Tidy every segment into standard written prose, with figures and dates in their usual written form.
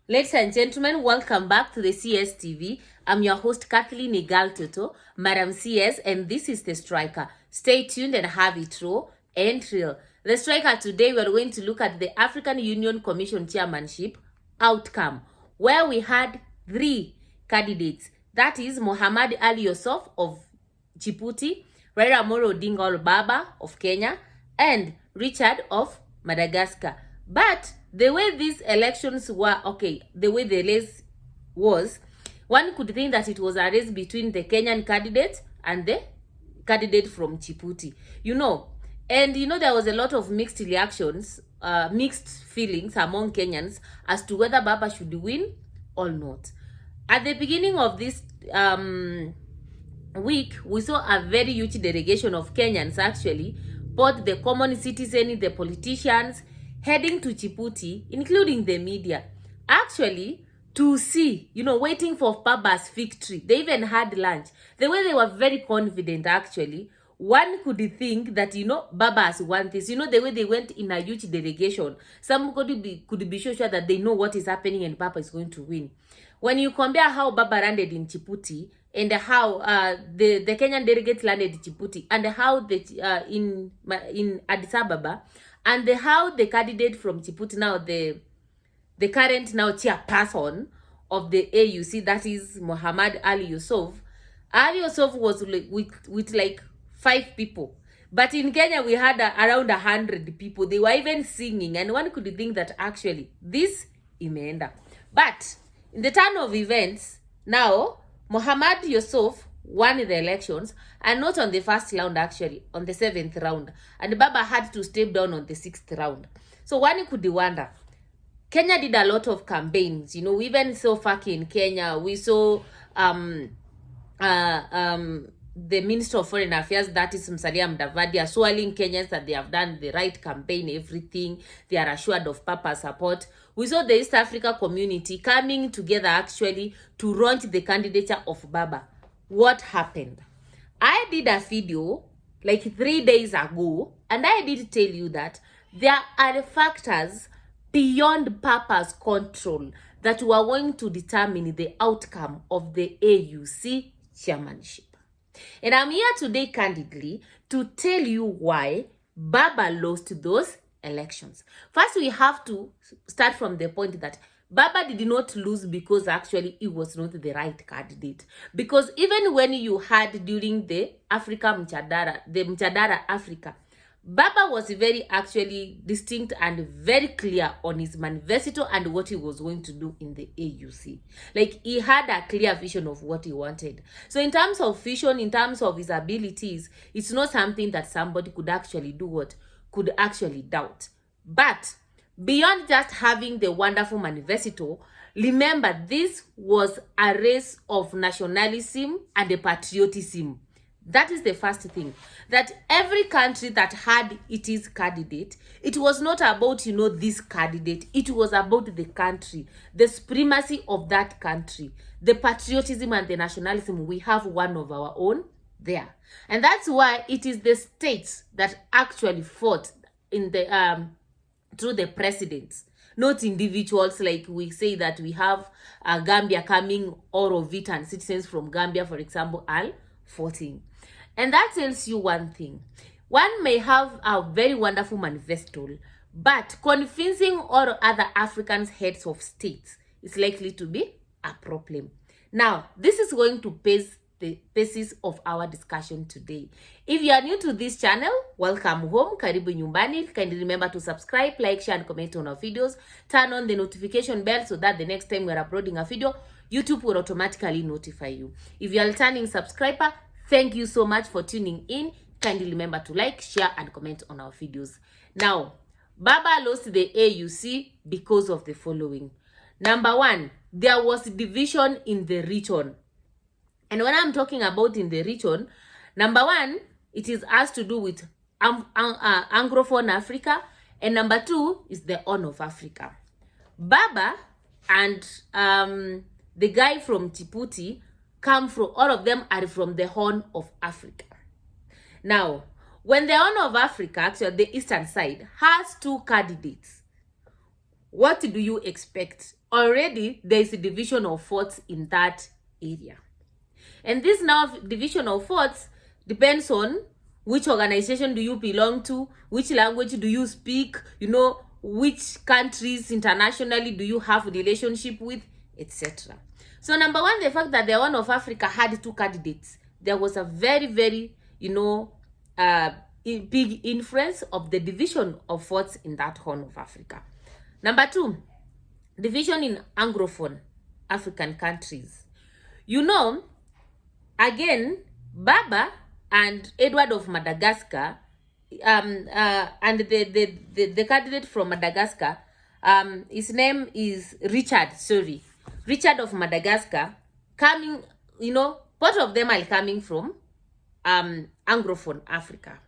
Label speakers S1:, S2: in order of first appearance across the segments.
S1: Ladies and gentlemen, welcome back to the CS TV. I'm your host, Kathleen Igal Toto, Madam CS, and this is The Striker. Stay tuned and have it raw and real. The Striker, today we're going to look at the African Union Commission chairmanship outcome, where we had 3 candidates. That is Muhammad Ali Yusuf of Djibouti, Raila Odinga Baba of Kenya, and Richard of Madagascar. But the way these elections were, the way the race was, one could think that it was a race between the Kenyan candidate and the candidate from Djibouti. There was a lot of mixed reactions, mixed feelings among Kenyans as to whether Baba should win or not. At the beginning of this week, we saw a very huge delegation of Kenyans, actually, both the common citizen, the politicians, heading to Djibouti, including the media, actually to see, waiting for Baba's victory. They even had lunch. The way they were very confident, actually, one could think that, Baba has won this. The way they went in a huge delegation, some could be sure that they know what is happening and Baba is going to win. When you compare how Baba landed in Djibouti and how the Kenyan delegates landed in Djibouti and how in Addis Ababa, and how the candidate from Djibouti, now the current now chairperson of the AUC, that is Muhammad Ali Yusuf. Ali Yusuf was with like 5 people. But in Kenya, we had around 100 people. They were even singing. And one could think that actually this imeenda. But in the turn of events, now Muhammad Yusuf won the elections, and not on the first round, actually, on the 7th round. And Baba had to step down on the 6th round. So one could wonder, Kenya did a lot of campaigns. We even saw FARC in Kenya. We saw the Minister of Foreign Affairs, that is Musalia Mudavadi, assuring Kenyans that they have done the right campaign, everything. They are assured of Papa's support. We saw the East Africa community coming together, actually, to launch the candidature of Baba. What happened? I did a video like 3 days ago, and I did tell you that there are factors beyond Papa's control that were going to determine the outcome of the AUC chairmanship. And I'm here today, candidly, to tell you why Baba lost those elections. First, we have to start from the point that Baba did not lose because actually he was not the right candidate. Because even when you had during the Mchadara Africa, Baba was very actually distinct and very clear on his manifesto and what he was going to do in the AUC. Like, he had a clear vision of what he wanted. So in terms of vision, in terms of his abilities, it's not something that somebody could actually could actually doubt. But beyond just having the wonderful manifesto, remember, this was a race of nationalism and a patriotism. That is the first thing. That every country that had its candidate, it was not about, this candidate. It was about the country, the supremacy of that country, the patriotism and the nationalism. We have one of our own there. And that's why it is the states that actually fought in the through the presidents, not individuals. Like we say that we have Gambia coming, all of it, and citizens from Gambia, for example, are 14. And that tells you one thing. One may have a very wonderful manifesto, but convincing all other Africans heads of states is likely to be a problem. Now, this is going to base the basis of our discussion today. If you are new to this channel, welcome home, karibu nyumbani. Kindly remember to subscribe, like, share, and comment on our videos. Turn on the notification bell so that the next time we're uploading a video, YouTube will automatically notify you. If you are a returning subscriber, thank you so much for tuning in. Kindly remember to like, share, and comment on our videos. Now, Baba lost the AUC because of the following. Number 1, there was division in the region. And when I'm talking about in the region, number 1, it has to do with Anglophone Africa. And number 2 is the Horn of Africa. Baba and the guy from Djibouti all of them are from the Horn of Africa. Now, when the Horn of Africa, actually the eastern side, has 2 candidates, what do you expect? Already, there is a division of forts in that area. And this now division of forts depends on which organization do you belong to, which language do you speak, which countries internationally do you have a relationship with, etc. So number one, the fact that the Horn of Africa had 2 candidates, there was a very, very, big influence of the division of forts in that Horn of Africa. Number 2, division in Anglophone African countries. Again, Baba and Edward of Madagascar, and the candidate from Madagascar, his name is Richard of Madagascar, both of them are coming from Anglophone Africa.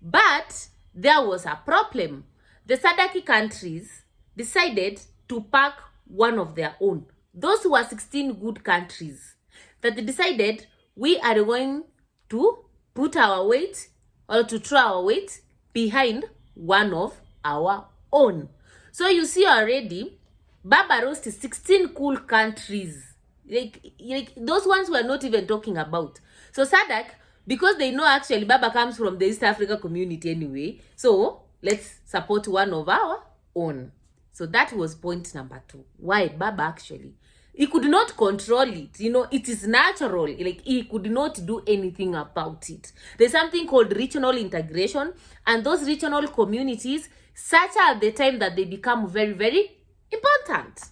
S1: But there was a problem. The SADC countries decided to pack one of their own. Those were 16 good countries that they decided we are going to put our weight, or to throw our weight behind one of our own. So you see already, Baba rose to 16 cool countries. Like those ones we're not even talking about. So SADC, because they know actually Baba comes from the East Africa community anyway, so let's support one of our own. So that was point number 2. Why Baba actually, he could not control it. It is natural. Like, he could not do anything about it. There's something called regional integration, and those regional communities, such are the time that they become very, very important.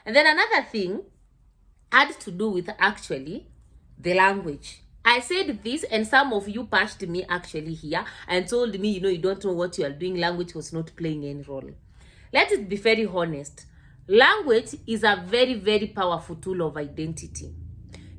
S1: And then another thing had to do with actually the language. I said this, and some of you bashed me actually here and told me, you don't know what you are doing. Language was not playing any role. Let us be very honest. Language is a very, very powerful tool of identity.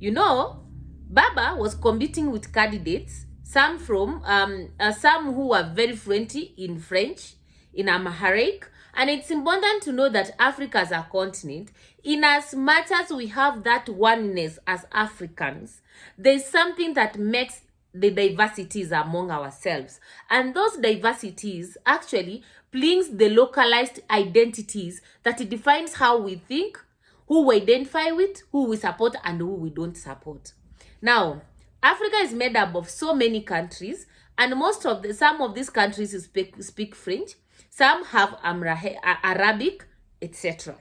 S1: Baba was competing with candidates, some who were very fluent in French, in Amharic, and it's important to know that Africa as a continent, in as much as we have that oneness as Africans, there's something that makes the diversities among ourselves. And those diversities actually brings the localized identities that defines how we think, who we identify with, who we support, and who we don't support. Now, Africa is made up of so many countries, and some of these countries speak French, some have Arabic, etc.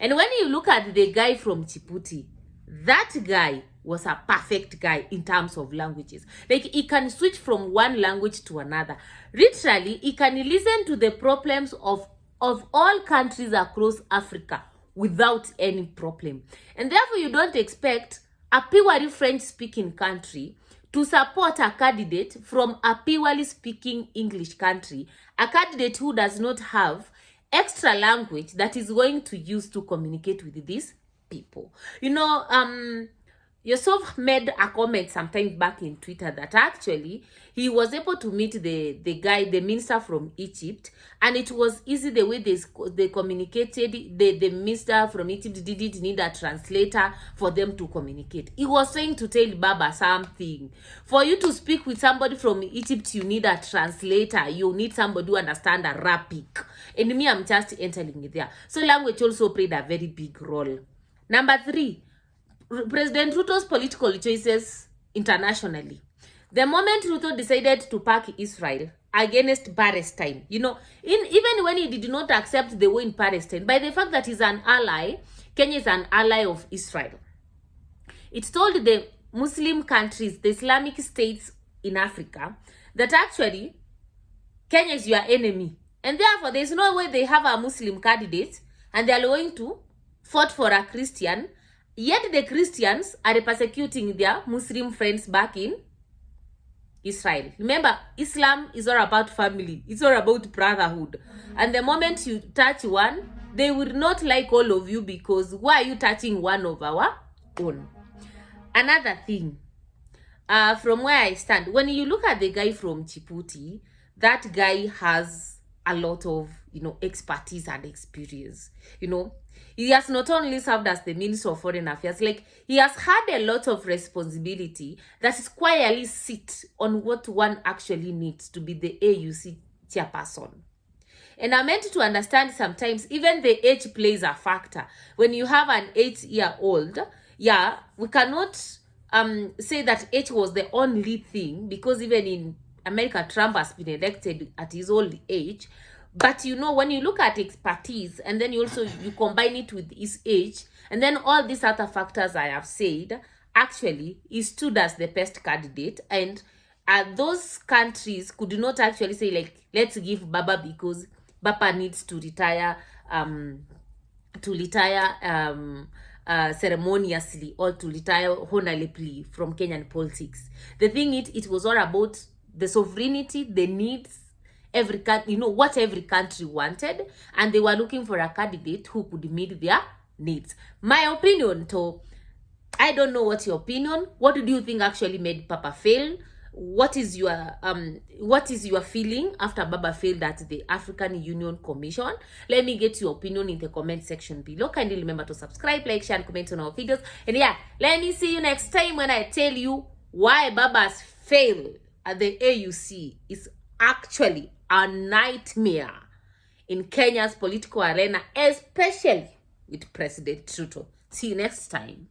S1: And when you look at the guy from Djibouti, that guy was a perfect guy in terms of languages. Like, he can switch from one language to another. Literally, he can listen to the problems of all countries across Africa without any problem. And therefore, you don't expect a purely French-speaking country to support a candidate from a purely speaking English country, a candidate who does not have extra language that is going to use to communicate with these people. Yusuf made a comment sometime back in Twitter that actually he was able to meet the minister from Egypt, and it was easy the way they communicated. The minister from Egypt didn't need a translator for them to communicate. He was trying to tell Baba something. For you to speak with somebody from Egypt, you need a translator. You need somebody who understands Arabic. And me, I'm just entering it there. So language also played a very big role. Number 3, President Ruto's political choices internationally. The moment Ruto decided to back Israel against Palestine, even when he did not accept the war in Palestine, by the fact that he's an ally, Kenya is an ally of Israel. It told the Muslim countries, the Islamic states in Africa, that actually Kenya is your enemy. And therefore, there's no way they have a Muslim candidate and they're going to fight for a Christian. Yet the Christians are persecuting their Muslim friends back in Israel. Remember, Islam is all about family. It's all about brotherhood. And the moment you touch one, they will not like all of you, because why are you touching one of our own? Another thing, from where I stand, when you look at the guy from Djibouti, that guy has a lot of, expertise and experience. He has not only served as the Minister of Foreign Affairs, like, he has had a lot of responsibility that is quietly sit on what one actually needs to be the AUC chairperson. And I'm meant to understand sometimes even the age plays a factor. When you have an 8-year-old, yeah, we cannot say that age was the only thing, because even in America, Trump has been elected at his old age. But you know, when you look at expertise and then you combine it with his age, and then all these other factors I have said, actually he stood as the best candidate. And those countries could not actually say, like, let's give Baba because Baba needs to retire ceremoniously, or to retire honorably from Kenyan politics. The thing is, it was all about the sovereignty, the needs, every country, you know, what every country wanted, and they were looking for a candidate who could meet their needs. My opinion, to I don't know what's your opinion. What do you think actually made Papa fail? What is your feeling after Baba failed at the African Union Commission? Let me get your opinion in the comment section below. Kindly remember to subscribe, like, share, and comment on our videos. And yeah, let me see you next time when I tell you why Baba's fail at the AUC is actually a nightmare in Kenya's political arena, especially with President Ruto. See you next time.